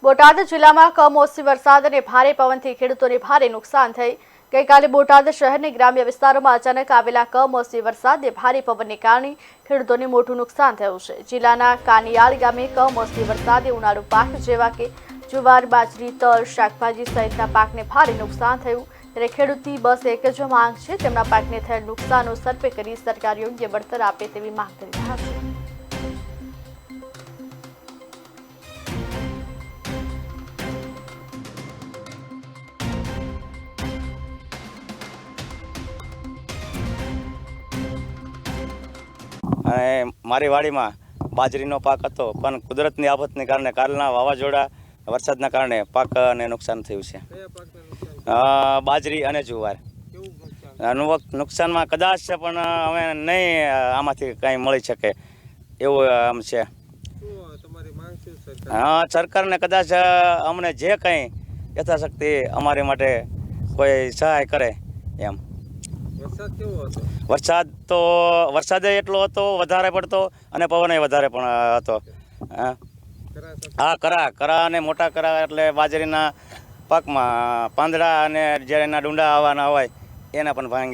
બોટાદ જિલ્લામાં કમોસમી વરસાદ અને ભારે પવનથી ખેડૂતોને ભારે નુકસાન થઈ। ગઈકાલે બોટાદ શહેરની ગ્રામ્ય વિસ્તારોમાં અચાનક આવેલા કમોસમી વરસાદ અને ભારે પવનને કારણે ખેડૂતોને મોટું નુકસાન થયું છે। જિલ્લાના કાનિયાળ ગામે કમોસમી વરસાદે ઉનાળુ પાક જેવા કે જુવાર, બાજરી, તલ, શાકભાજી સહિતના પાકને ભારે નુકસાન થયું। ત્યારે ખેડૂતની બસ એક જ માંગ છે, તેમના પાકને થયેલ નુકસાનનો સર્વે કરી સરકાર યોગ્ય વળતર આપે તેવી માંગ કરી રહ્યા છે। અને મારી વાડીમાં બાજરીનો પાક હતો, પણ કુદરતની આફતને કારણે કાલના વાવાઝોડા વરસાદના કારણે પાકને નુકસાન થયું છે। બાજરી અને જુવાર નુકસાનમાં કદાચ છે, પણ હવે નહીં આમાંથી કંઈ મળી શકે એવું આમ છે। સરકારને કદાચ અમને જે કંઈ યથાશક્તિ અમારી માટે કોઈ સહાય કરે એમ। વરસાદ એટલો હતો, વધારે પડતો, અને પવન વધારે પણ હતો। હા, કરા અને મોટા કરા એટલે બાજરીના પાકમાં પાંદડા અને જે એના ડુંડા આવવાના હોય એને પણ ભાંગી